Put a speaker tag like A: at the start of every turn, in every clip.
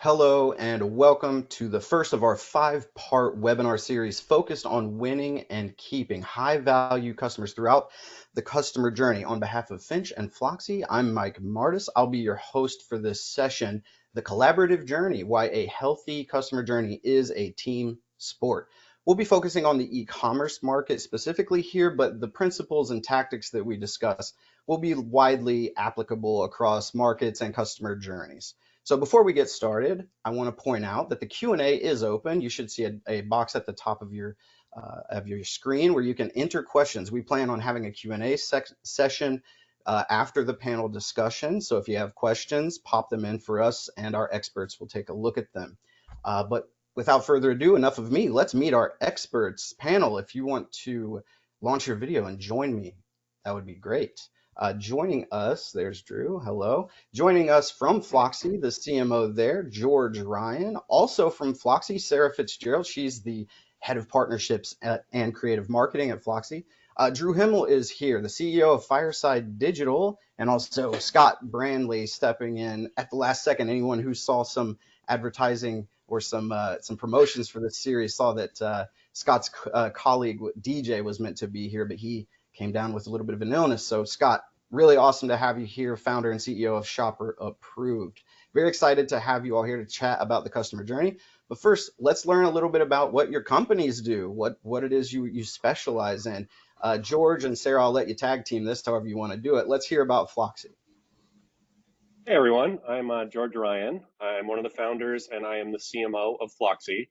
A: Hello and welcome to the first of our five-part webinar series focused on winning and keeping high-value customers throughout the customer journey. On behalf of Finch and Flocksy, I'm Mike Martis. I'll be your host for this session, The Collaborative Journey, Why a Healthy Customer Journey is a Team Sport. We'll be focusing on the e-commerce market specifically here, but the principles and tactics that we discuss will be widely applicable across markets and customer journeys. So before we get started, I want to point out that the Q&A is open. You should see a box at the top of your screen where you can enter questions. We plan on having a Q&A session after the panel discussion. So if you have questions, pop them in for us and our experts will take a look at them. But without further ado, enough of me. Let's meet our experts panel. If you want to launch your video and join me, that would be great. Joining us, there's Drew, hello. Joining us from Flocksy, the CMO there, George Ryan. Also from Flocksy, Sarah Fitzgerald. She's the head of partnerships and creative marketing at Flocksy. Drew Himmel is here, the CEO of Fireside Digital, and also Scott Brandley stepping in at the last second. Anyone who saw some advertising or some promotions for this series saw that Scott's colleague DJ was meant to be here, but he came down with a little bit of an illness. So Scott, really awesome to have you here, founder and CEO of Shopper Approved. Very excited to have you all here to chat about the customer journey. But first, let's learn a little bit about what your companies do, what it is you specialize in. George and Sarah, I'll let you tag team this however you want to do it. Let's hear about Flocksy.
B: Hey everyone, I'm George Ryan. I'm one of the founders and I am the CMO of Flocksy.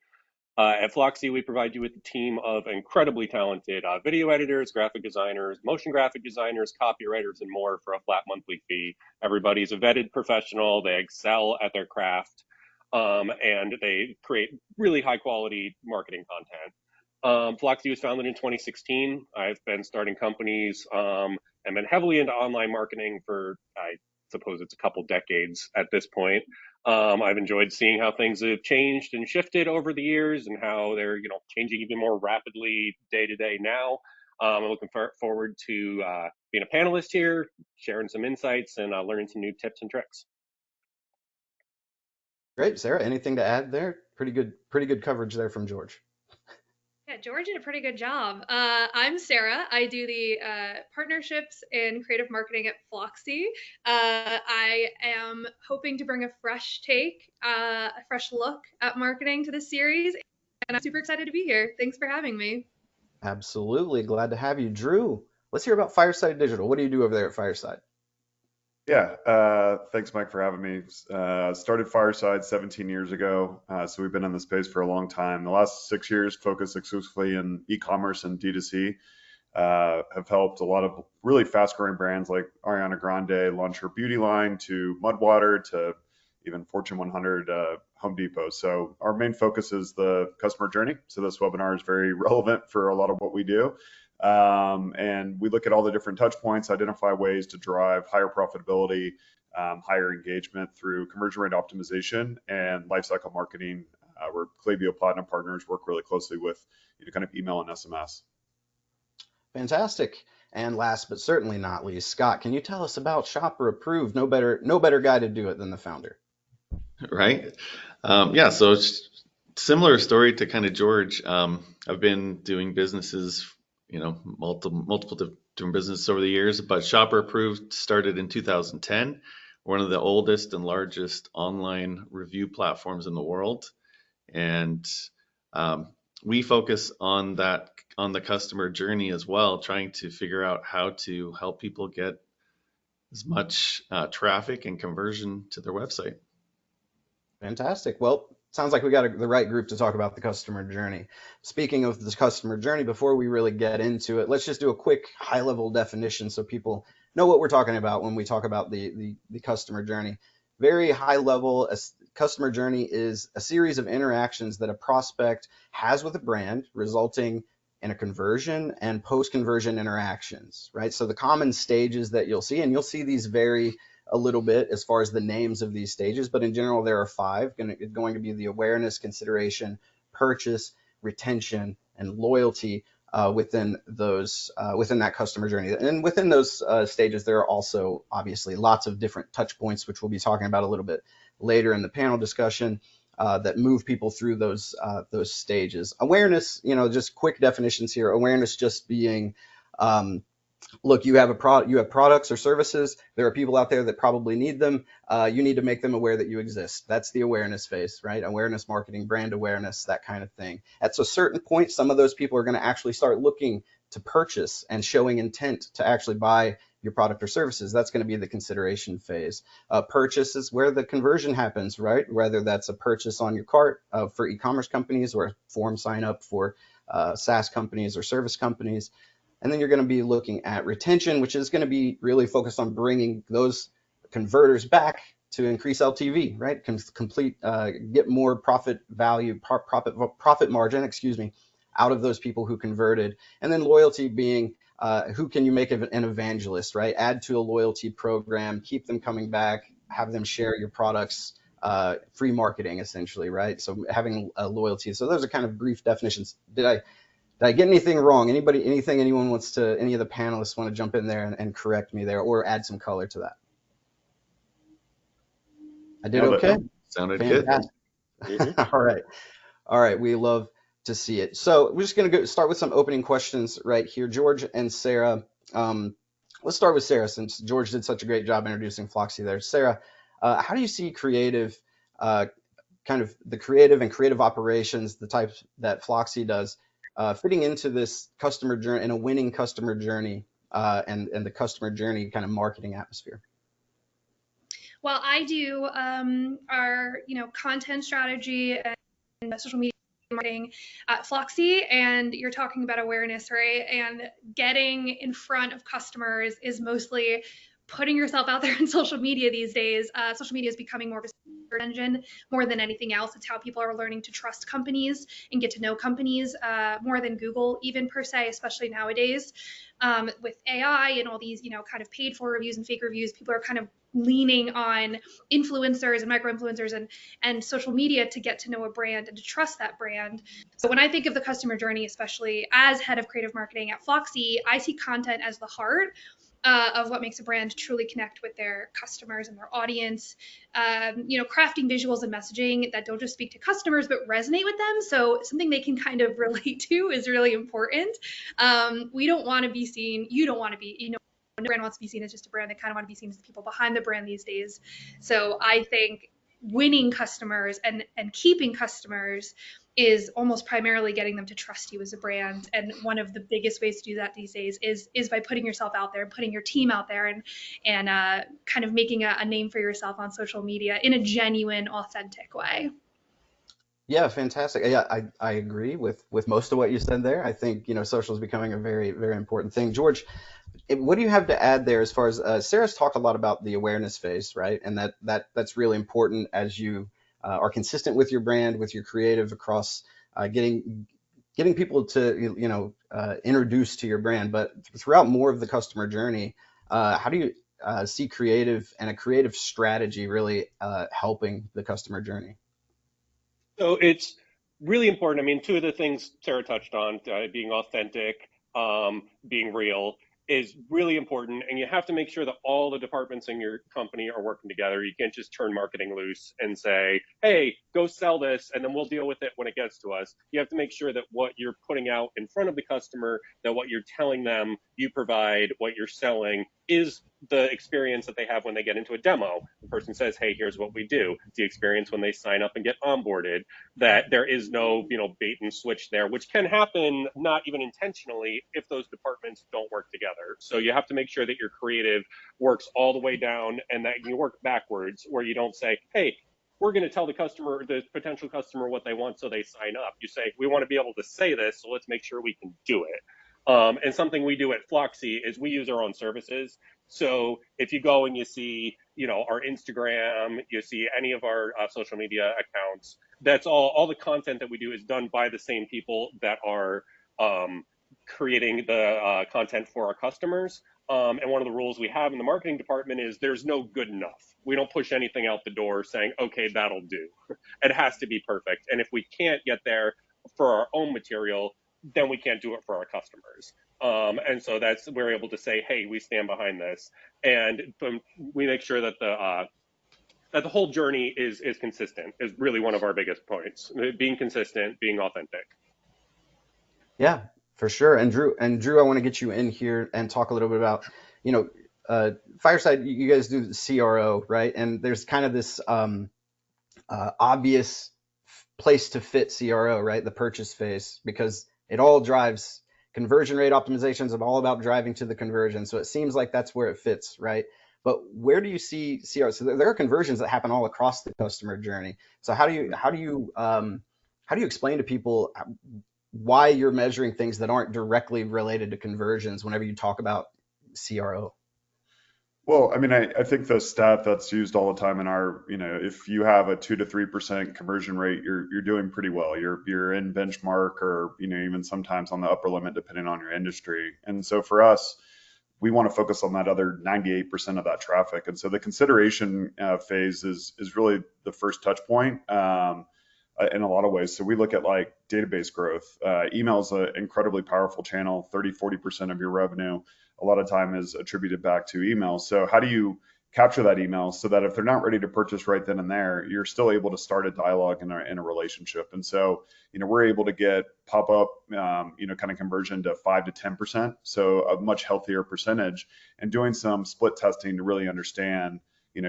B: At Flocksy, we provide you with a team of incredibly talented video editors, graphic designers, motion graphic designers, copywriters, and more for a flat monthly fee. Everybody's a vetted professional. They excel at their craft, and they create really high quality marketing content. Flocksy was founded in 2016. I've been starting companies and been heavily into online marketing for, I suppose it's a couple decades at this point. I've enjoyed seeing how things have changed and shifted over the years and how they're, changing even more rapidly day to day now. I'm looking forward to being a panelist here, sharing some insights and learning some new tips and tricks.
A: Great, Sarah, anything to add there? Pretty good coverage there from George.
C: Yeah, George did a pretty good job. I'm Sarah. I do the partnerships and creative marketing at Flocksy. I am hoping to bring a fresh take, a fresh look at marketing to the series, and I'm super excited to be here. Thanks for having me.
A: Absolutely, glad to have you. Drew, let's hear about Fireside Digital. What do you do over there at Fireside?
D: Yeah, thanks, Mike, for having me. Started Fireside 17 years ago, so we've been in the space for a long time. The last 6 years focused exclusively in e-commerce and D2C. Have helped a lot of really fast-growing brands like Ariana Grande launch her beauty line, to Mudwater, to even Fortune 100 Home Depot. So our main focus is the customer journey. So this webinar is very relevant for a lot of what we do. And we look at all the different touch points, identify ways to drive higher profitability, higher engagement through conversion rate optimization and lifecycle marketing, where Klaviyo Platinum partners work really closely with kind of email and SMS.
A: Fantastic. And last but certainly not least, Scott, can you tell us about Shopper Approved? No better guy to do it than the founder.
E: Right. Yeah, so it's similar story to kind of George. I've been doing businesses, multiple different businesses over the years, but Shopper Approved started in 2010, one of the oldest and largest online review platforms in the world. And we focus on the customer journey as well, trying to figure out how to help people get as much traffic and conversion to their website.
A: Fantastic. Well, sounds like we got the right group to talk about the customer journey. Speaking of the customer journey, before we really get into it, let's just do a quick high-level definition so people know what we're talking about when we talk about the customer journey. Very high level, a customer journey is a series of interactions that a prospect has with a brand, resulting in a conversion and post-conversion interactions, right? So the common stages that you'll see, and you'll see these vary a little bit as far as the names of these stages, but in general, there are five. It's going to be the awareness, consideration, purchase, retention, and loyalty within that customer journey. And within those stages, there are also obviously lots of different touch points, which we'll be talking about a little bit later in the panel discussion that move people through those stages. Awareness, just quick definitions here. Awareness just being look, you have you have products or services. There are people out there that probably need them. You need to make them aware that you exist. That's the awareness phase, right? Awareness marketing, brand awareness, that kind of thing. At a certain point, some of those people are going to actually start looking to purchase and showing intent to actually buy your product or services. That's going to be the consideration phase. Purchase is where the conversion happens, right? Whether that's a purchase on your cart for e-commerce companies or a form sign up for SaaS companies or service companies. And then you're going to be looking at retention, which is going to be really focused on bringing those converters back to increase LTV, right? Get more profit margin, out of those people who converted. And then loyalty being who can you make an evangelist, right? Add to a loyalty program, keep them coming back, have them share your products, free marketing essentially, right? So having a loyalty. So those are kind of brief definitions. Did I get anything wrong? Any of the panelists want to jump in there and correct me there or add some color to that? I did okay?
E: Sounded
A: fantastic. Good. All right. We love to see it. So we're just going to start with some opening questions right here. George and Sarah, let's start with Sarah since George did such a great job introducing Flocksy there. Sarah, how do you see creative, kind of the creative and creative operations, the types that Flocksy does, fitting into this customer journey and a winning customer journey and the customer journey kind of marketing atmosphere?
C: Well, I do our content strategy and social media marketing at Flocksy, and you're talking about awareness, right? And getting in front of customers is mostly putting yourself out there in social media these days. Social media is becoming more of a search engine more than anything else. It's how people are learning to trust companies and get to know companies more than Google even per se, especially nowadays. With AI and all these, kind of paid for reviews and fake reviews, people are kind of leaning on influencers and micro influencers and social media to get to know a brand and to trust that brand. So when I think of the customer journey, especially as head of creative marketing at Flocksy, I see content as the heart of what makes a brand truly connect with their customers and their audience. Crafting visuals and messaging that don't just speak to customers but resonate with them, so something they can kind of relate to, is really important. We don't want to be seen. You don't want to be. No brand wants to be seen as just a brand. They kind of want to be seen as the people behind the brand these days. So I think winning customers and keeping customers is almost primarily getting them to trust you as a brand. And one of the biggest ways to do that these days is by putting yourself out there, putting your team out there, and kind of making a name for yourself on social media in a genuine, authentic way.
A: Yeah, fantastic. Yeah, I agree with most of what you said there. I think social is becoming a very, very important thing. George, what do you have to add there as far as Sarah's talked a lot about the awareness phase, right? And that's really important as you are consistent with your brand, with your creative across getting people to introduce to your brand. But throughout more of the customer journey, how do you see creative and a creative strategy really helping the customer journey?
B: So it's really important. I mean, two of the things Sarah touched on, being authentic, being real, is really important. And you have to make sure that all the departments in your company are working together. You can't just turn marketing loose and say, hey, go sell this, and then we'll deal with it when it gets to us. You have to make sure that what you're putting out in front of the customer, that what you're telling them you provide, what you're selling, is the experience that they have when they get into a demo. The person says, hey, here's what we do. It's the experience when they sign up and get onboarded, that there is no, bait and switch there, which can happen not even intentionally if those departments don't work together. So you have to make sure that your creative works all the way down and that you work backwards, where you don't say, hey, we're going to tell the potential customer what they want so they sign up. You say, we want to be able to say this, so let's make sure we can do it. And something we do at Flocksy is we use our own services. So if you go and you see, our Instagram, you see any of our social media accounts, that's all the content that we do is done by the same people that are creating the content for our customers. And one of the rules we have in the marketing department is there's no good enough. We don't push anything out the door saying, okay, that'll do. It has to be perfect. And if we can't get there for our own material, then we can't do it for our customers. And so we're able to say, hey, we stand behind this. And we make sure that the that the whole journey is consistent is really one of our biggest points. Being consistent, being authentic.
A: Yeah, for sure. And Drew, I want to get you in here and talk a little bit about, you know, Fireside. You guys do the CRO, right? And there's kind of this obvious place to fit CRO, right? The purchase phase, because it all drives conversion rate optimizations and all about driving to the conversion. So it seems like that's where it fits, right? But where do you see CRO? So there are conversions that happen all across the customer journey. So how do you explain to people why you're measuring things that aren't directly related to conversions whenever you talk about CRO?
D: Well, I mean, I think the stat that's used all the time in our, if you have a 2 to 3% conversion rate, you're doing pretty well. You're in benchmark, or even sometimes on the upper limit depending on your industry. And so for us, we want to focus on that other 98% of that traffic. And so the consideration phase is really the first touch point. In a lot of ways. So we look at like database growth. Email is an incredibly powerful channel. 30-40% of your revenue a lot of time is attributed back to email. So how do you capture that email so that if they're not ready to purchase right then and there, you're still able to start a dialogue in a relationship? And so, we're able to get pop-up, kind of conversion to 5 to 10%. So a much healthier percentage, and doing some split testing to really understand,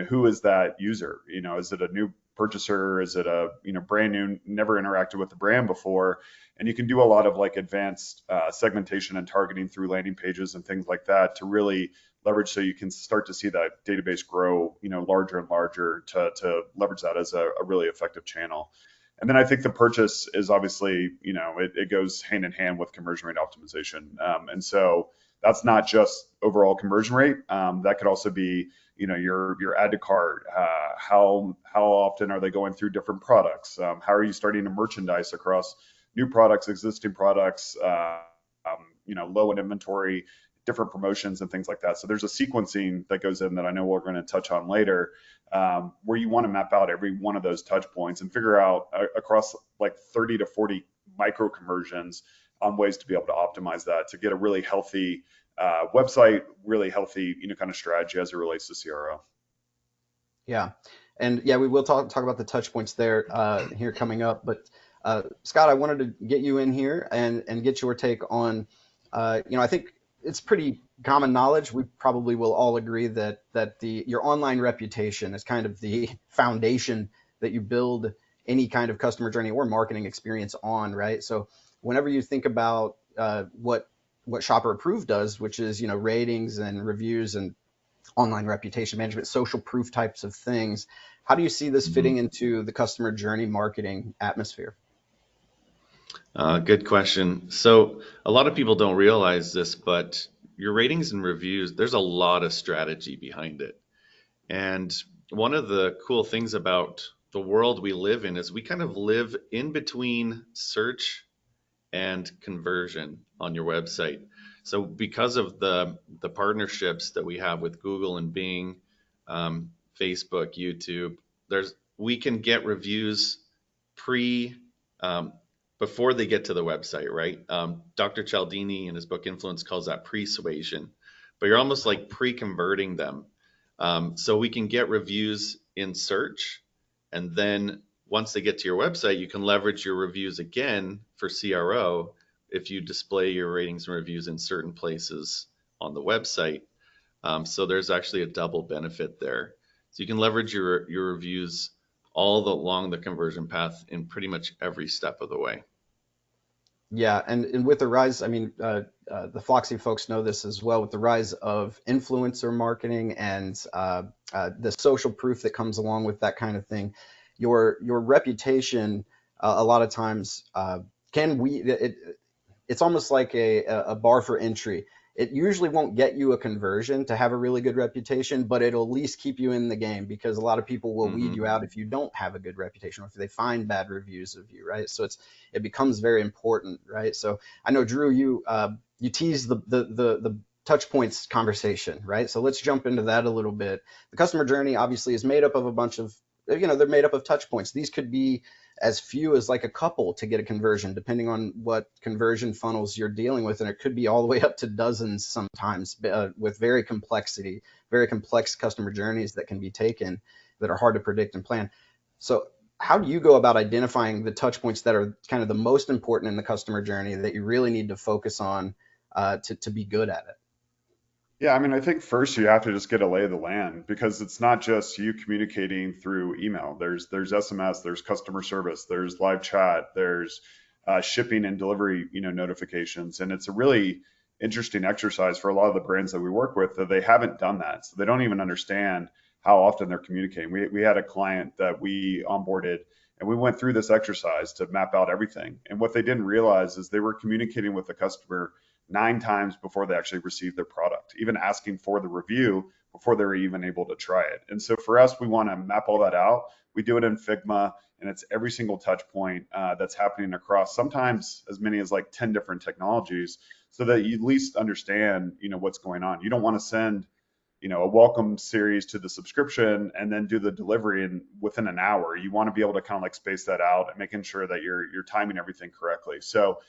D: who is that user? Is it a new purchaser? Is it a brand new, never interacted with the brand before? And you can do a lot of like advanced segmentation and targeting through landing pages and things like that to really leverage, so you can start to see that database grow larger and larger to leverage that as a really effective channel. And then I think the purchase is obviously, it goes hand in hand with conversion rate optimization. And so that's not just overall conversion rate. That could also be your add to cart. How often are they going through different products? How are you starting to merchandise across new products, existing products, low in inventory, different promotions and things like that. So there's a sequencing that goes in that I know we're going to touch on later, where you want to map out every one of those touch points and figure out across like 30 to 40 micro conversions on ways to be able to optimize that to get a really healthy website, really healthy, kind of strategy as it relates to CRO.
A: Yeah. And yeah, we will talk about the touch points there here coming up. But Scott, I wanted to get you in here and get your take on, I think it's pretty common knowledge. We probably will all agree that your online reputation is kind of the foundation that you build any kind of customer journey or marketing experience on, right? So whenever you think about what Shopper Approved does, which is ratings and reviews and online reputation management, social proof types of things, how do you see this fitting into the customer journey marketing atmosphere?
E: Good question. So a lot of people don't realize this, but your ratings and reviews, there's a lot of strategy behind it. And one of the cool things about the world we live in is we kind of live in between search and conversion on your website. So because of the partnerships that we have with Google and Bing, Facebook, YouTube, we can get reviews before they get to the website, right? Dr. Cialdini in his book Influence calls that pre-suasion, but you're almost like pre-converting them. So we can get reviews in search, and then once they get to your website, you can leverage your reviews again for CRO if you display your ratings and reviews in certain places on the website. So there's actually a double benefit there. So you can leverage your reviews all along the conversion path in pretty much every step of the way.
A: Yeah, and with the rise, I mean, the Flocksy folks know this as well, with the rise of influencer marketing and the social proof that comes along with that kind of thing, your reputation a lot of times it's almost like a bar for entry. It usually won't get you a conversion to have a really good reputation, but it'll at least keep you in the game, because a lot of people will weed you out if you don't have a good reputation or if they find bad reviews of you, right? So it becomes very important, right? So I know, Drew, you teased the touch points conversation, right? So let's jump into that a little bit. The customer journey obviously is made up of a bunch of, they're made up of touch points. These could be as few as like a couple to get a conversion, depending on what conversion funnels you're dealing with. And it could be all the way up to dozens sometimes, with very complex customer journeys that can be taken that are hard to predict and plan. So how do you go about identifying the touch points that are kind of the most important in the customer journey that you really need to focus on to be good at it?
D: Yeah, I mean, I think first you have to just get a lay of the land because it's not just you communicating through email. There's SMS, there's customer service, there's live chat, there's shipping and delivery, notifications, and it's a really interesting exercise for a lot of the brands that we work with that they haven't done that, so they don't even understand how often they're communicating. We had a client that we onboarded, and we went through this exercise to map out everything, and what they didn't realize is they were communicating with the customer 9 times before they actually received their product, even asking for the review before they were even able to try it. And so for us, we want to map all that out. We do it in Figma, and it's every single touch point that's happening across sometimes as many as like 10 different technologies, so that you at least understand, what's going on. You don't want to send, a welcome series to the subscription and then do the delivery within an hour. You want to be able to kind of like space that out and making sure that you're timing everything correctly. So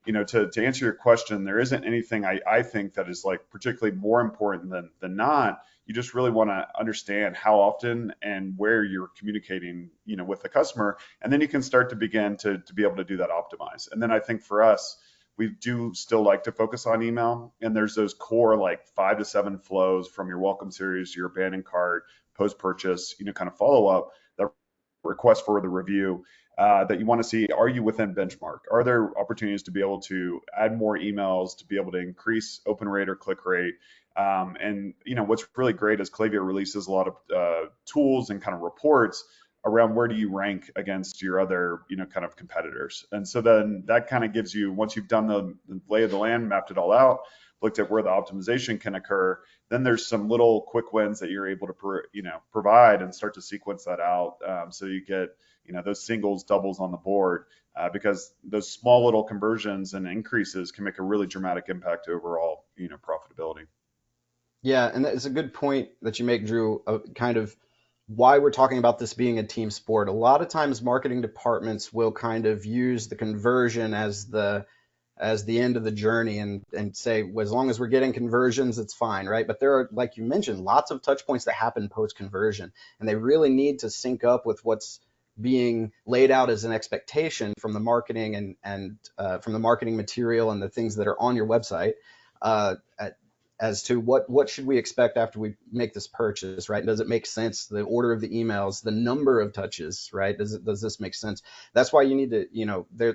D: to answer your question, there isn't anything I think that is like particularly more important than not. You just really want to understand how often and where you're communicating, with the customer, and then you can start to begin to be able to do that optimize. And then I think for us, we do still like to focus on email, and there's those core like 5 to 7 flows from your welcome series, your abandoned cart, post purchase, kind of follow up, that request for the review, that you want to see, are you within benchmark? Are there opportunities to be able to add more emails, to be able to increase open rate or click rate? And what's really great is Klaviyo releases a lot of tools and kind of reports around where do you rank against your other, kind of competitors. And so then that kind of gives you, once you've done the lay of the land, mapped it all out, looked at where the optimization can occur, then there's some little quick wins that you're able to provide and start to sequence that out, so you get those singles, doubles on the board, because those small little conversions and increases can make a really dramatic impact to overall profitability.
A: Yeah, and it's a good point that you make, Drew, kind of why we're talking about this being a team sport. A lot of times marketing departments will kind of use the conversion as the end of the journey and say, well, as long as we're getting conversions, it's fine, right? But there are, like you mentioned, lots of touch points that happen post conversion, and they really need to sync up with what's being laid out as an expectation from the marketing and from the marketing material and the things that are on your website, as to what should we expect after we make this purchase, right? Does it make sense? The order of the emails, the number of touches, right? Does this make sense? That's why you need to,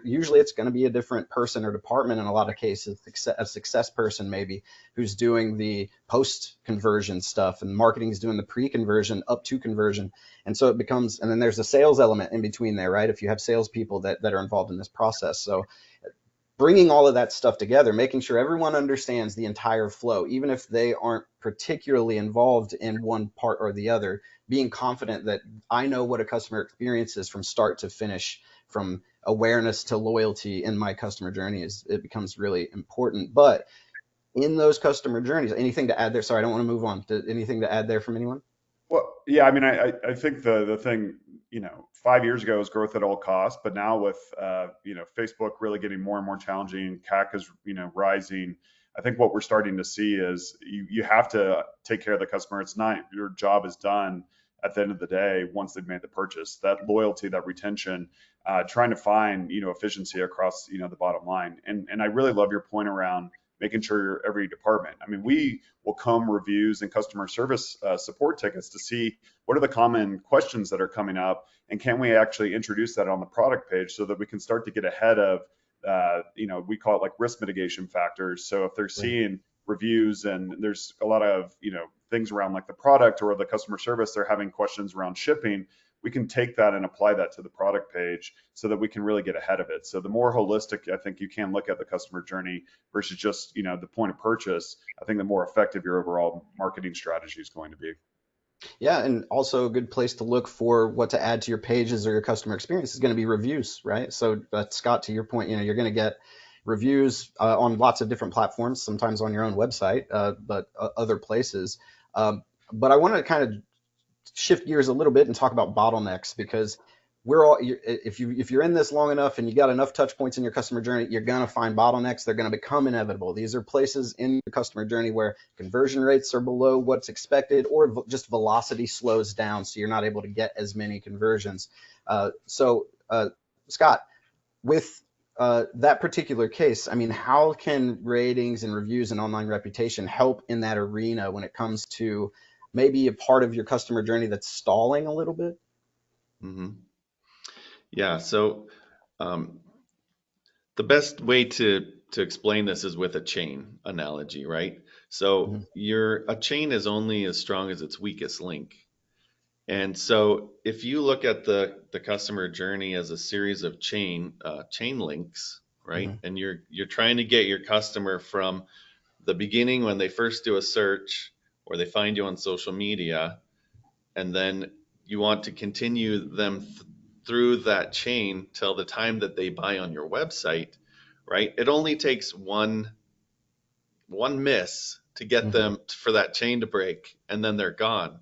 A: usually it's going to be a different person or department in a lot of cases, a success person maybe, who's doing the post conversion stuff, and marketing is doing the pre-conversion up to conversion. And so it becomes, and then there's a sales element in between there, right? If you have salespeople that are involved in this process. So bringing all of that stuff together, making sure everyone understands the entire flow, even if they aren't particularly involved in one part or the other, being confident that I know what a customer experience is from start to finish, from awareness to loyalty in my customer journey, it becomes really important. But in those customer journeys, anything to add there? Sorry, I don't want to move on. Anything to add there from anyone?
D: Well, yeah, I mean, I think the thing, 5 years ago was growth at all costs, but now with, Facebook really getting more and more challenging, CAC is, rising. I think what we're starting to see is you have to take care of the customer. It's not your job is done at the end of the day once they've made the purchase. That loyalty, that retention, trying to find, efficiency across, the bottom line. And I really love your point around making sure every department. I mean, we will comb reviews and customer service support tickets to see what are the common questions that are coming up, and can we actually introduce that on the product page so that we can start to get ahead of, we call it like risk mitigation factors. So if they're seeing reviews and there's a lot of, things around like the product or the customer service, they're having questions around shipping, we can take that and apply that to the product page so that we can really get ahead of it. So the more holistic I think you can look at the customer journey versus just, the point of purchase, I think the more effective your overall marketing strategy is going to be.
A: Yeah, and also a good place to look for what to add to your pages or your customer experience is going to be reviews, right? So Scott, to your point, you're going to get reviews on lots of different platforms, sometimes on your own website, but other places. But I want to kind of shift gears a little bit and talk about bottlenecks, because we're all, if you're in this long enough and you got enough touch points in your customer journey, you're going to find bottlenecks. They're going to become inevitable. These are places in the customer journey where conversion rates are below what's expected, or just velocity slows down, so you're not able to get as many conversions. Scott, with that particular case, I mean, how can ratings and reviews and online reputation help in that arena when it comes to maybe a part of your customer journey that's stalling a little bit?
E: Hmm. Yeah. So um, the best way to explain this is with a chain analogy, right? So
A: Mhm.
E: a chain is only as strong as its weakest link. And so if you look at the customer journey as a series of chain links, right?
A: Mhm.
E: And you're trying to get your customer from the beginning when they first do a search or they find you on social media, and then you want to continue them through that chain till the time that they buy on your website, right? It only takes one miss to get
A: Mhm.
E: them for that chain to break, and then they're gone.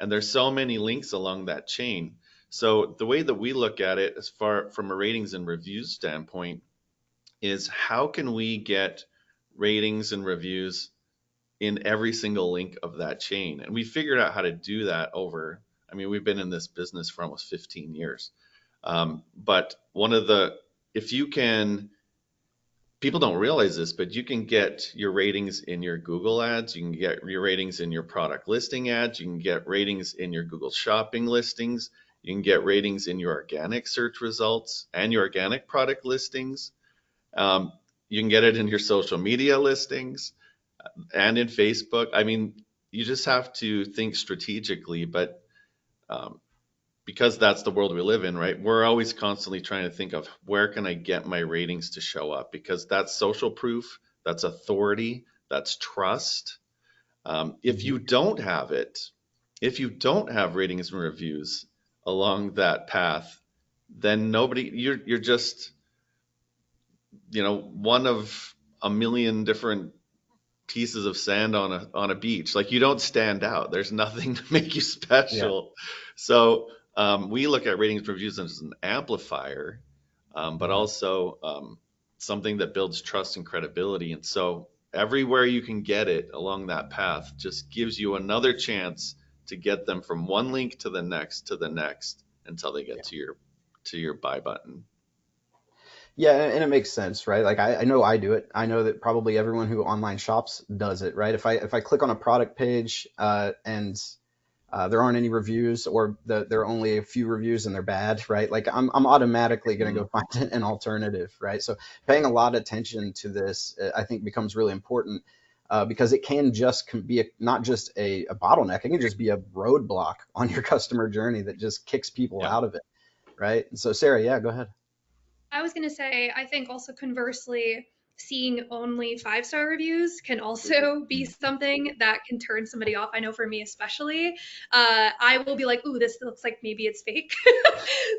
E: And there's so many links along that chain. So the way that we look at it, as far from a ratings and reviews standpoint, is how can we get ratings and reviews in every single link of that chain? And we figured out how to do that over, I mean, we've been in this business for almost 15 years. But if you can, people don't realize this, but you can get your ratings in your Google ads, you can get your ratings in your product listing ads, you can get ratings in your Google shopping listings, you can get ratings in your organic search results and your organic product listings. Um, you can get it in your social media listings and in Facebook. I mean, you just have to think strategically, but um, because that's the world we live in, right? We're always constantly trying to think of where can I get my ratings to show up, because that's social proof, that's authority, that's trust. If
A: Mhm.
E: you don't have it, if you don't have ratings and reviews along that path, then you're just, one of a million different pieces of sand on a beach. Like, you don't stand out. There's nothing to make you
A: Yeah.
E: special. So we look at ratings and reviews as an amplifier, but
A: Mhm.
E: also something that builds trust and credibility. And so everywhere you can get it along that path just gives you another chance to get them from one link to the next until they get to your buy button.
A: Yeah, and it makes sense, right? Like I know I do it. I know that probably everyone who online shops does it, right? If I click on a product page and there aren't any reviews, or there are only a few reviews and they're bad, right? Like I'm automatically going to go
E: Mhm.
A: find an alternative, right? So paying a lot of attention to this, I think, becomes really important because it can just be not just a bottleneck. It can just be a roadblock on your customer journey that just kicks people
E: Yeah,
A: out of it, right? So Sarah, yeah, go ahead.
C: I was going to say, I think also conversely, seeing only 5-star reviews can also be something that can turn somebody off. I know for me, especially, I will be like, ooh, this looks like maybe it's fake.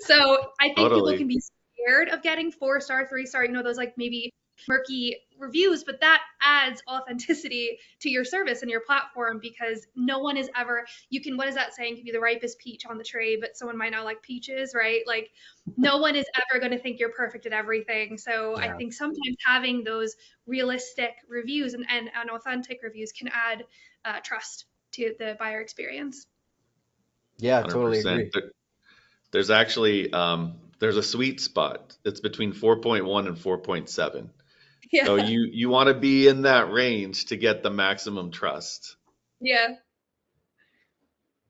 C: So I think people can
E: totally.
C: be scared of getting 4-star, 3-star, those like maybe murky reviews, but that adds authenticity to your service and your platform, because no one is ever, what is that saying? Can be the ripest peach on the tree, but someone might not like peaches, right? Like, no one is ever going to think you're perfect at everything. So I
A: Yeah.
C: think sometimes having those realistic reviews and authentic reviews can add trust to the buyer experience.
A: Yeah, totally
E: 100%.
A: agree.
E: There's actually there's a sweet spot. It's between 4.1 and 4.7. So
C: Yeah.
E: you want to be in that range to get the maximum trust.
C: Yeah.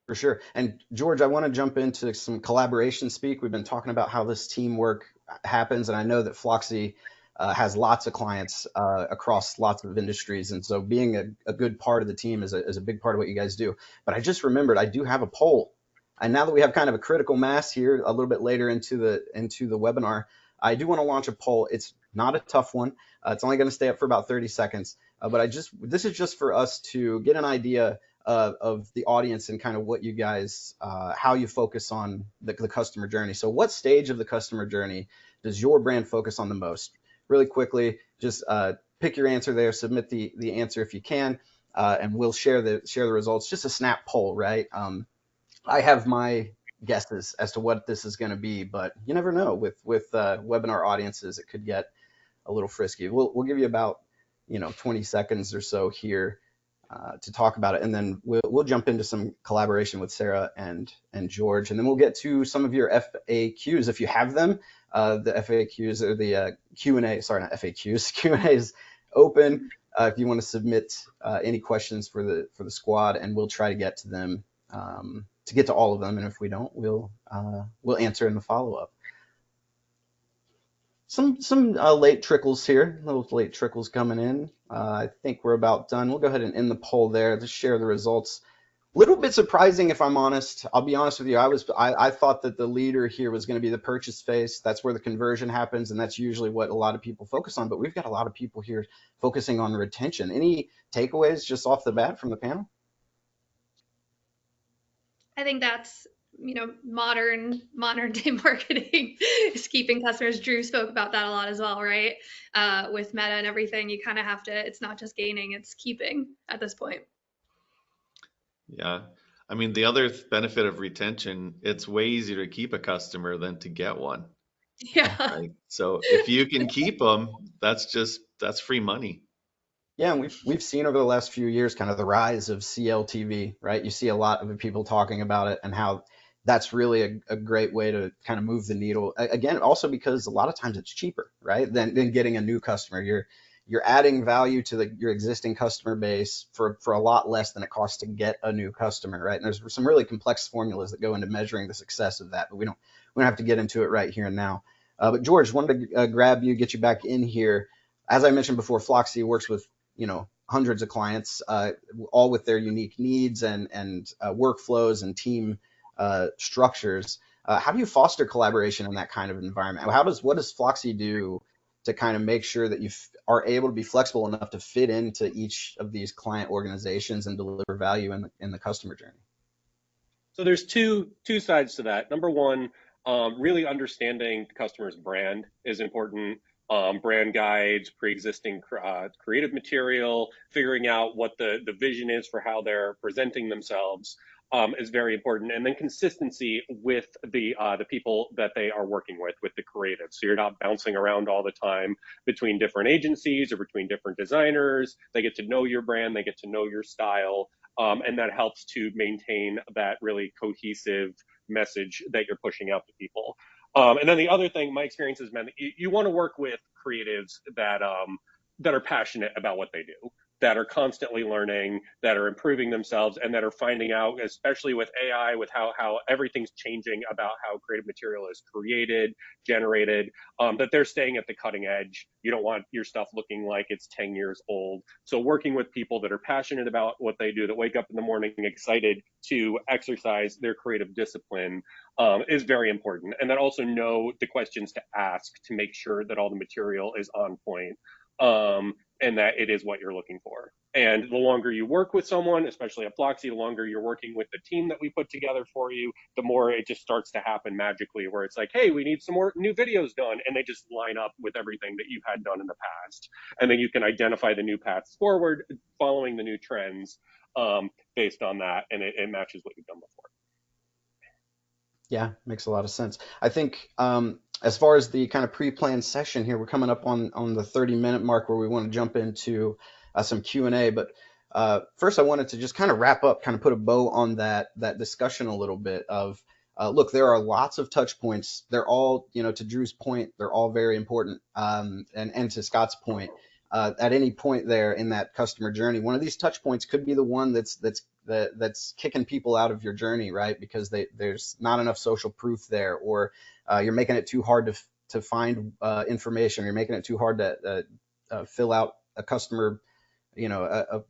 A: For sure. And George, I want to jump into some collaboration speak. We've been talking about how this teamwork happens, and I know that Flocksy has lots of clients across lots of industries, and so being a good part of the team is a big part of what you guys do. But I just remembered I do have a poll, and now that we have kind of a critical mass here, a little bit later into the webinar, I do want to launch a poll. It's not a tough one. It's only going to stay up for about 30 seconds, but this is just for us to get an idea of the audience and kind of what you guys, how you focus on the customer journey. So what stage of the customer journey does your brand focus on the most? Really quickly, just pick your answer there, submit the answer if you can, and we'll share the results. Just a snap poll, right? I have my guesses as to what this is going to be, but you never know. With webinar audiences, it could get a little frisky. We'll give you about 20 seconds or so here to talk about it, and then we'll jump into some collaboration with Sarah and George, and then we'll get to some of your FAQs if you have them. The FAQs or the Q&A, sorry, not FAQs, Q&A is open if you want to submit any questions for the squad, and we'll try to get to them, to get to all of them, and if we don't, we'll answer in the follow-up. Some late trickles here, little late trickles coming in. I think we're about done. We'll go ahead and end the poll there to share the results. Little bit surprising, if I'm honest. I'll be honest with you. I thought that the leader here was going to be the purchase phase. That's where the conversion happens, and that's usually what a lot of people focus on. But we've got a lot of people here focusing on retention. Any takeaways just off the bat from the panel?
C: I think that's modern day marketing is keeping customers. Drew spoke about that a lot as well, right? With Meta and everything, you kind of have to. It's not just gaining; it's keeping at this point.
E: Yeah. I mean, the other benefit of retention, it's way easier to keep a customer than to get one.
C: Yeah.
E: Right. So if you can keep them, that's free money.
A: Yeah, and we've seen over the last few years kind of the rise of CLTV, right? You see a lot of people talking about it and how that's really a great way to kind of move the needle. Again, also because a lot of times it's cheaper, right, than getting a new customer. You're adding value to your existing customer base for a lot less than it costs to get a new customer, right? And there's some really complex formulas that go into measuring the success of that, but we don't have to get into it right here and now. But George, wanted to grab you, get you back in here. As I mentioned before, Flocksy works with hundreds of clients, all with their unique needs and workflows and team structures. How do you foster collaboration in that kind of environment? What does Flocksy do to kind of make sure that you are able to be flexible enough to fit into each of these client organizations and deliver value in the customer journey?
B: So there's two sides to that. Number one, really understanding the customer's brand is important. Brand guides, pre-existing creative material, figuring out what the vision is for how they're presenting themselves is very important. And then consistency with the people that they are working with the creatives. So you're not bouncing around all the time between different agencies or between different designers. They get to know your brand, they get to know your style, and that helps to maintain that really cohesive message that you're pushing out to people. And then the other thing, my experience has been that you want to work with creatives that are passionate about what they do, that are constantly learning, that are improving themselves, and that are finding out, especially with AI, with how everything's changing about how creative material is created, generated, that they're staying at the cutting edge. You don't want your stuff looking like it's 10 years old. So working with people that are passionate about what they do, that wake up in the morning excited to exercise their creative discipline, is very important. And that also know the questions to ask to make sure that all the material is on point. And that it is what you're looking for. And the longer you work with someone, especially at Flocksy, the longer you're working with the team that we put together for you, the more it just starts to happen magically, where it's like, hey, we need some more new videos done. And they just line up with everything that you've had done in the past. And then you can identify the new paths forward, following the new trends based on that. And it matches what you've done before.
A: Yeah, makes a lot of sense. I think as far as the kind of pre-planned session here, we're coming up on the 30-minute mark where we want to jump into some Q&A. But first, I wanted to just kind of wrap up, kind of put a bow on that discussion a little bit of, look, there are lots of touch points. They're all, to Drew's point, they're all very important. And to Scott's point, at any point there in that customer journey, one of these touch points could be the one that's kicking people out of your journey, right? Because there's not enough social proof there, or you're making it too hard to find information, or you're making it too hard to fill out a customer,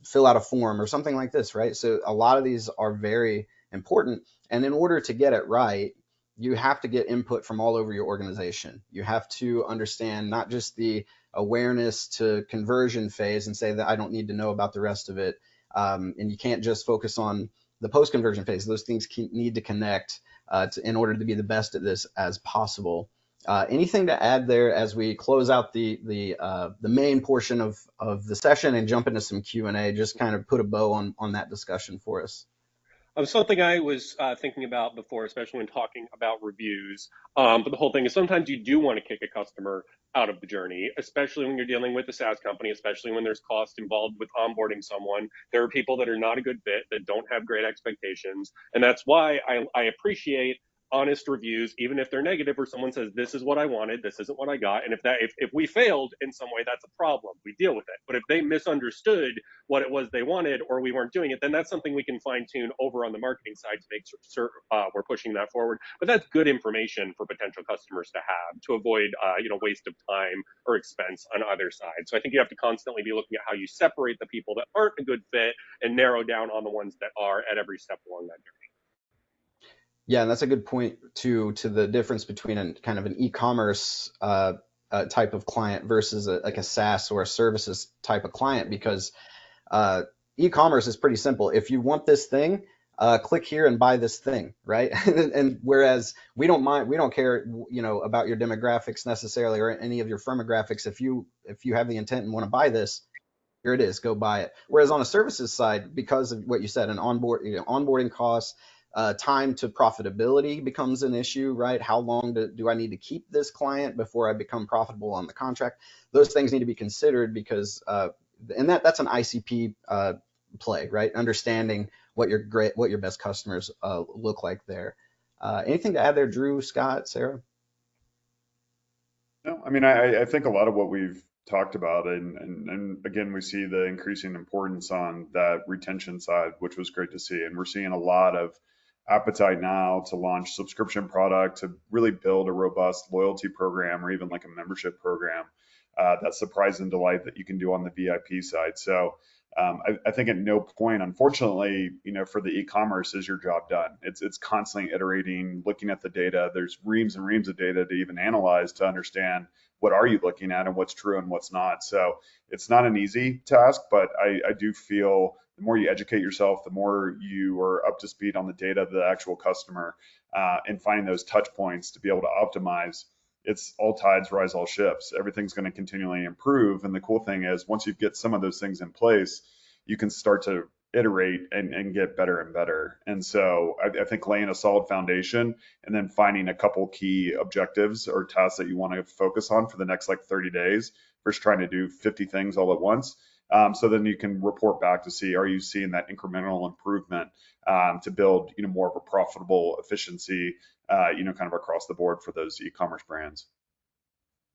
A: fill out a form or something like this, right? So a lot of these are very important. And in order to get it right, you have to get input from all over your organization. You have to understand not just the awareness to conversion phase and say that I don't need to know about the rest of it. And you can't just focus on the post-conversion phase. Those things need to connect in order to be the best at this as possible. Anything to add there as we close out the main portion of the session and jump into some Q&A? Just kind of put a bow on that discussion for us.
B: Something I was thinking about before, especially when talking about reviews, but the whole thing is sometimes you do want to kick a customer out of the journey, especially when you're dealing with a SaaS company, especially when there's cost involved with onboarding someone. There are people that are not a good fit, that don't have great expectations. And that's why I appreciate honest reviews, even if they're negative, or someone says, this is what I wanted, this isn't what I got. And if we failed in some way, that's a problem. We deal with it. But if they misunderstood what it was they wanted or we weren't doing it, then that's something we can fine tune over on the marketing side to make sure we're pushing that forward. But that's good information for potential customers to have to avoid waste of time or expense on either side. So I think you have to constantly be looking at how you separate the people that aren't a good fit and narrow down on the ones that are at every step along that journey.
A: Yeah, and that's a good point to the difference between kind of an e-commerce type of client versus like a SaaS or a services type of client, because e-commerce is pretty simple. If you want this thing, click here and buy this thing, right? And whereas we don't care, about your demographics necessarily or any of your firmographics. If you have the intent and want to buy this, here it is, go buy it. Whereas on a services side, because of what you said, onboarding costs, time to profitability becomes an issue, right? How long do I need to keep this client before I become profitable on the contract? Those things need to be considered because, and that's an ICP play, right? Understanding what your best customers look like there. Anything to add there, Drew, Scott, Sarah?
D: No, I mean, I think a lot of what we've talked about, and again, we see the increasing importance on that retention side, which was great to see. And we're seeing a lot of appetite now to launch subscription product, to really build a robust loyalty program or even like a membership program, that surprise and delight that you can do on the VIP side. So I think at no point, unfortunately, for the e-commerce is your job done. It's constantly iterating, looking at the data. There's reams and reams of data to even analyze to understand what are you looking at and what's true and what's not. So it's not an easy task, but I do feel the more you educate yourself, the more you are up to speed on the data of the actual customer, and finding those touch points to be able to optimize. It's all tides rise all ships. Everything's going to continually improve. And the cool thing is once you get some of those things in place, you can start to iterate and get better and better. And so I think laying a solid foundation and then finding a couple key objectives or tasks that you want to focus on for the next like 30 days versus trying to do 50 things all at once. So then you can report back to see, are you seeing that incremental improvement to build, more of a profitable efficiency, kind of across the board for those e-commerce brands.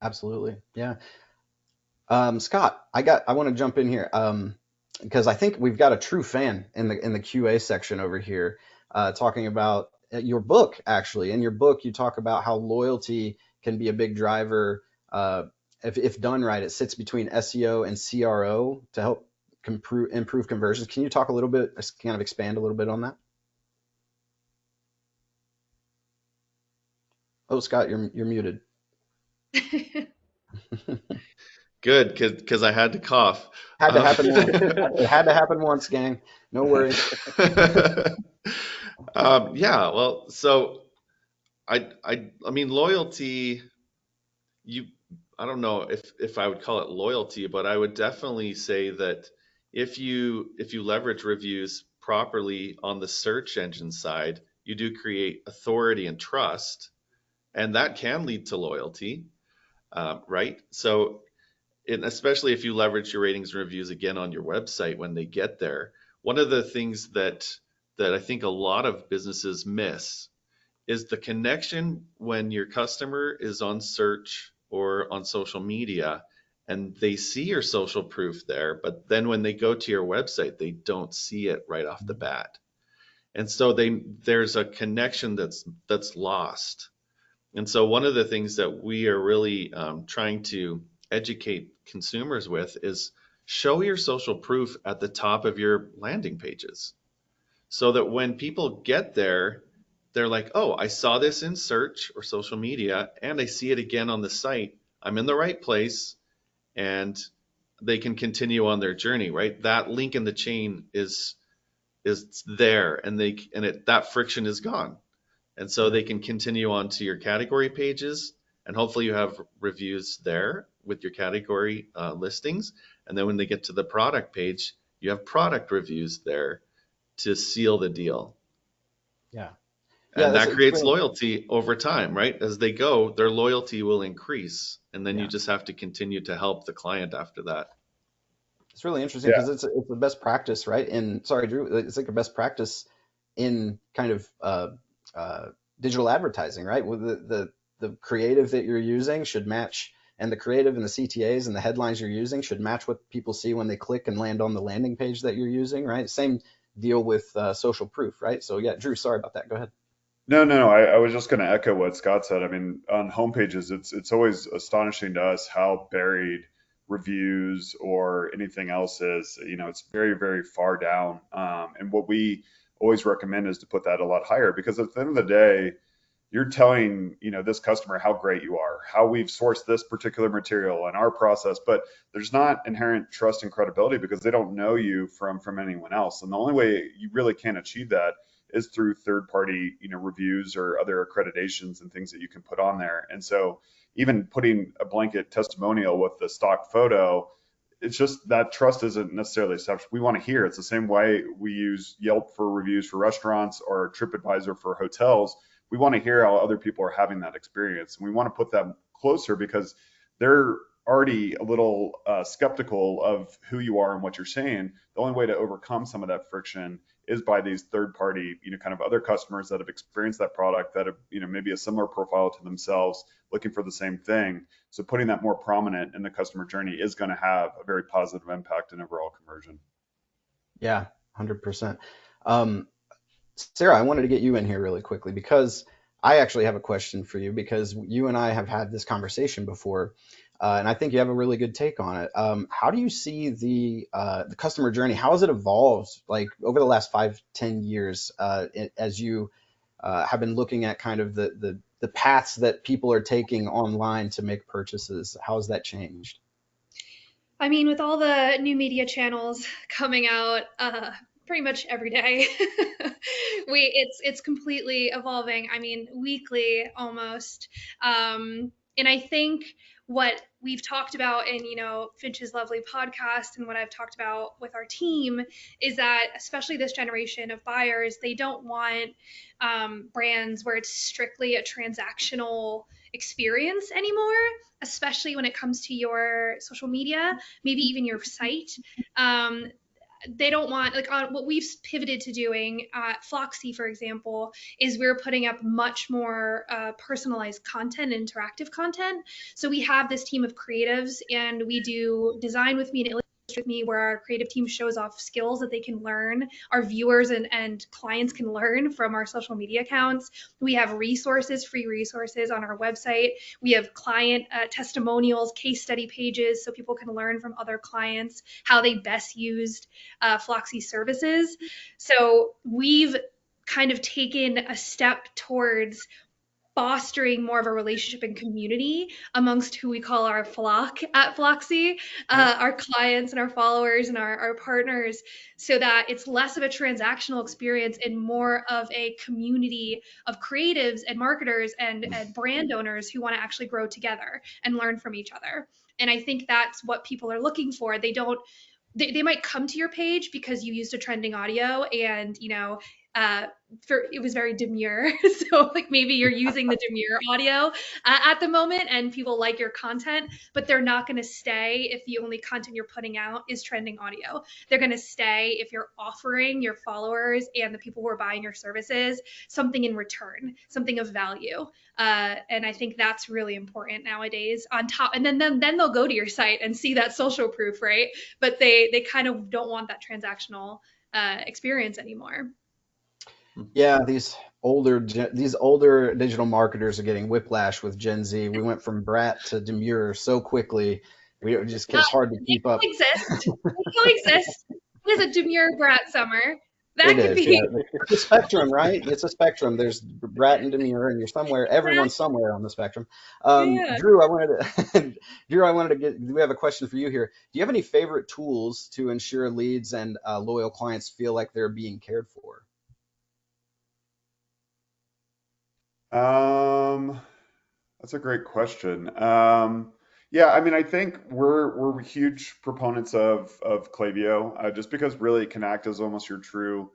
A: Absolutely. Yeah. Scott, I want to jump in here because I think we've got a true fan in the QA section over here talking about your book. Actually, in your book, you talk about how loyalty can be a big driver. If done right, it sits between SEO and CRO to help improve conversions. Can you talk a little bit, kind of expand a little bit on that? Oh, Scott, you're muted.
E: Good, because I had to cough.
A: Had to happen once. It had to happen once, gang. No worries.
E: Yeah, well, so I mean loyalty. I don't know if I would call it loyalty, but I would definitely say that if you leverage reviews properly on the search engine side, you do create authority and trust, and that can lead to loyalty, right? So, especially if you leverage your ratings and reviews again on your website when they get there. One of the things that I think a lot of businesses miss is the connection when your customer is on search or on social media and they see your social proof there, but then when they go to your website, they don't see it right off the bat. And so there's a connection that's lost. And so one of the things that we are really trying to educate consumers with is show your social proof at the top of your landing pages so that when people get there, they're like, oh, I saw this in search or social media and I see it again on the site. I'm in the right place, and they can continue on their journey, right? That link in the chain is there, and that friction is gone. And so they can continue on to your category pages, and hopefully you have reviews there with your category listings. And then when they get to the product page, you have product reviews there to seal the deal.
A: Yeah. Yeah,
E: And
A: that's
E: that
A: it's
E: creates
A: really
E: loyalty over time, right? As they go, their loyalty will increase. And then you
A: yeah.
E: just have to continue to help the client after that.
A: It's really interesting
D: Yeah.
A: because it's the best practice, right? And sorry, Drew, it's like a best practice in kind of uh, digital advertising, right? With the creative that you're using should match, and the creative and the CTAs and the headlines you're using should match what people see when they click and land on the landing page that you're using, right? Same deal with social proof, right? So yeah, Drew, sorry about that. Go ahead.
D: No. I was just going to echo what Scott said. I mean, on homepages, it's always astonishing to us how buried reviews or anything else is. You know, it's very, very far down. And what we always recommend is to put that a lot higher, because at the end of the day, you're telling, you know, this customer how great you are, how we've sourced this particular material and our process, but there's not inherent trust and credibility because they don't know you from anyone else. And the only way you really can achieve that is through third party, you know, reviews or other accreditations and things that you can put on there. And so even putting a blanket testimonial with the stock photo, it's just that trust isn't necessarily established. We want to hear. It's the same way we use Yelp for reviews for restaurants or TripAdvisor for hotels. We want to hear how other people are having that experience, and we want to put them closer because they're already a little skeptical of who you are and what you're saying. The only way to overcome some of that friction is by these third party, you know, kind of other customers that have experienced that product, that have, you know, maybe a similar profile to themselves, looking for the same thing. So putting that more prominent in the customer journey is going to have a very positive impact in overall conversion.
A: Yeah, 100%. Um, Sarah, I wanted to get you in here really quickly because I actually have a question for you because you and I have had this conversation before, and I think you have a really good take on it. How do you see the customer journey? How has it evolved like over the last 5, 10 years as you have been looking at kind of the paths that people are taking online to make purchases? How has that changed?
C: I mean, with all the new media channels coming out pretty much every day, it's completely evolving. I mean, weekly almost. And I think what we've talked about in, Finch's lovely podcast and what I've talked about with our team is that especially this generation of buyers, they don't want brands where it's strictly a transactional experience anymore, especially when it comes to your social media, maybe even your site. Um, they don't want like what we've pivoted to doing at Flocksy, for example, is we're putting up much more personalized content, interactive content. So we have this team of creatives, and we do design with me and illustrate with me, where our creative team shows off skills that they can learn, our viewers and clients can learn from our social media accounts. We have resources, free resources on our website. We have client testimonials, case study pages, so people can learn from other clients how they best used Flocksy services. So we've kind of taken a step towards fostering more of a relationship and community amongst who we call our flock at Flocksy, our clients and our followers and our partners, so that it's less of a transactional experience and more of a community of creatives and marketers and brand owners who want to actually grow together and learn from each other. And I think that's what people are looking for. They might come to your page because you used a trending audio and uh, it was very demure. So like maybe you're using the demure audio at the moment and people like your content, but they're not going to stay if the only content you're putting out is trending audio. They're going to stay if you're offering your followers and the people who are buying your services something in return, something of value. And I think that's really important nowadays on top. And then they'll go to your site and see that social proof, right? But they kind of don't want that transactional experience anymore.
A: Yeah, these older digital marketers are getting whiplash with Gen Z. We went from brat to demure so quickly. It just
C: Uh,
A: gets hard to
C: they
A: keep up.
C: coexist. They coexist. It is a demure brat summer.
A: It
C: That could
A: is, yeah.
C: be
A: It's a spectrum, right? It's a spectrum. There's brat and demure, and you're somewhere. Everyone's somewhere on the spectrum.
C: yeah.
A: Drew, I wanted to, Drew, I wanted to get. We have a question for you here. Do you have any favorite tools to ensure leads and loyal clients feel like they're being cared for?
D: Um, that's a great question. Yeah, I mean, I think we're huge proponents of Klaviyo, just because really it can act as almost your true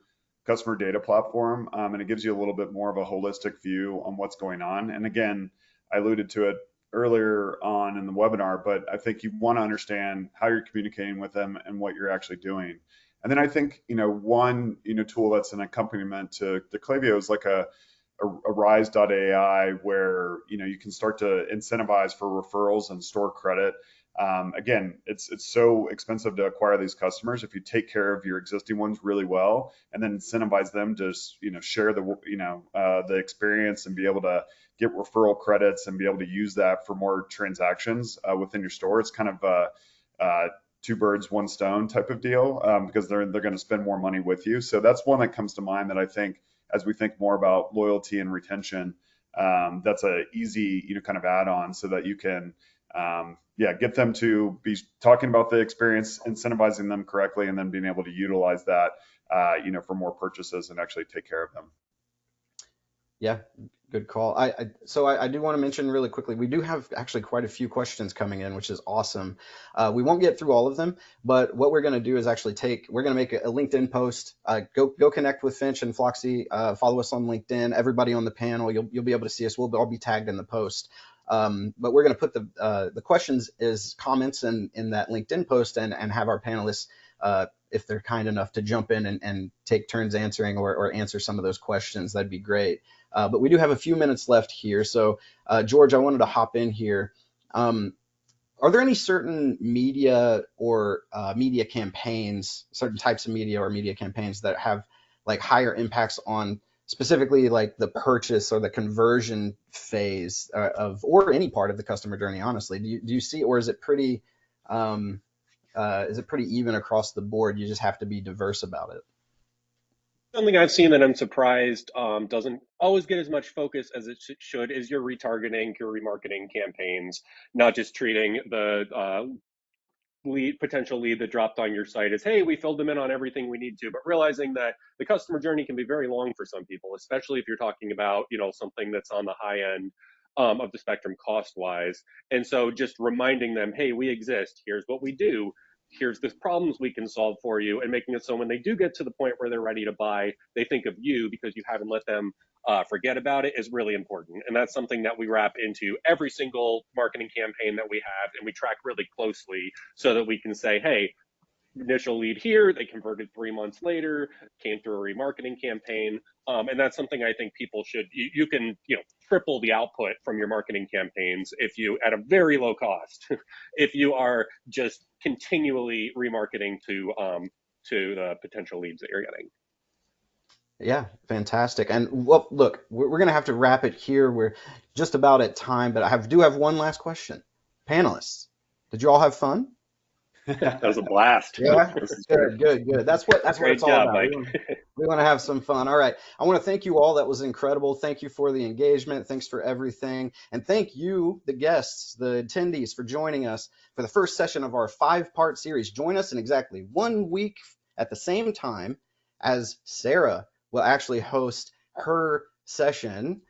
D: customer data platform, and it gives you a little bit more of a holistic view on what's going on. And again, I alluded to it earlier on in the webinar, but I think you want to understand how you're communicating with them and what you're actually doing. And then I think, one, tool that's an accompaniment to Klaviyo is like a Rise.ai, where, you can start to incentivize for referrals and store credit. Again, it's so expensive to acquire these customers. If you take care of your existing ones really well, and then incentivize them to, share the experience and be able to get referral credits and be able to use that for more transactions within your store, it's kind of two birds, one stone type of deal, because they're going to spend more money with you. So that's one that comes to mind that I think, as we think more about loyalty and retention, that's a easy, kind of add-on, so that you can, get them to be talking about the experience, incentivizing them correctly, and then being able to utilize that, for more purchases and actually take care of them.
A: Yeah, good call. So I do want to mention really quickly, we do have actually quite a few questions coming in, which is awesome. We won't get through all of them, but what we're going to do is actually we're going to make a LinkedIn post. Go connect with Finch and Flocksy. Follow us on LinkedIn. Everybody on the panel, you'll be able to see us. We'll all be tagged in the post. But we're going to put the questions as comments in that LinkedIn post, and have our panelists, if they're kind enough to jump in and take turns answering or answer some of those questions, that'd be great. But we do have a few minutes left here. So, George, I wanted to hop in here. Are there any certain media or media campaigns, certain types of media or media campaigns that have like higher impacts on specifically like the purchase or the conversion phase or any part of the customer journey, honestly? Do you see, or is it pretty even across the board? You just have to be diverse about it.
B: Something I've seen that I'm surprised doesn't always get as much focus as it should is your retargeting, your remarketing campaigns, not just treating the potential lead that dropped on your site as, hey, we filled them in on everything we need to, but realizing that the customer journey can be very long for some people, especially if you're talking about, something that's on the high end of the spectrum cost wise. And so just reminding them, hey, we exist, here's what we do, here's the problems we can solve for you, and making it so when they do get to the point where they're ready to buy, they think of you because you haven't let them forget about it, is really important. And that's something that we wrap into every single marketing campaign that we have, and we track really closely so that we can say, hey, initial lead here, they converted 3 months later, came through a remarketing campaign. And that's something I think people should, you can, triple the output from your marketing campaigns if you, at a very low cost, if you are just continually remarketing to the potential leads that you're getting.
A: Yeah, fantastic. And well, look, we're going to have to wrap it here. We're just about at time, but I do have one last question. Panelists, did you all have fun?
B: That was a blast.
A: Yeah, good. That's what
B: Great
A: it's all
B: job,
A: about.
B: Mike.
A: We want to have some fun. All right. I want to thank you all. That was incredible. Thank you for the engagement. Thanks for everything. And thank you, the guests, the attendees, for joining us for the first session of our 5-part series. Join us in exactly 1 week at the same time as Sarah will actually host her session,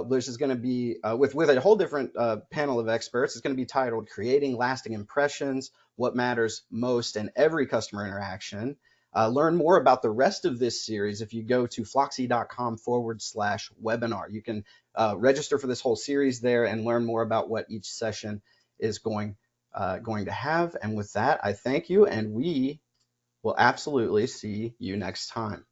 A: which is going to be with a whole different panel of experts. It's going to be titled Creating Lasting Impressions, What Matters Most in Every Customer Interaction. Learn more about the rest of this series if you go to flocksy.com/webinar. You can register for this whole series there and learn more about what each session is going to have. And with that, I thank you, and we will absolutely see you next time.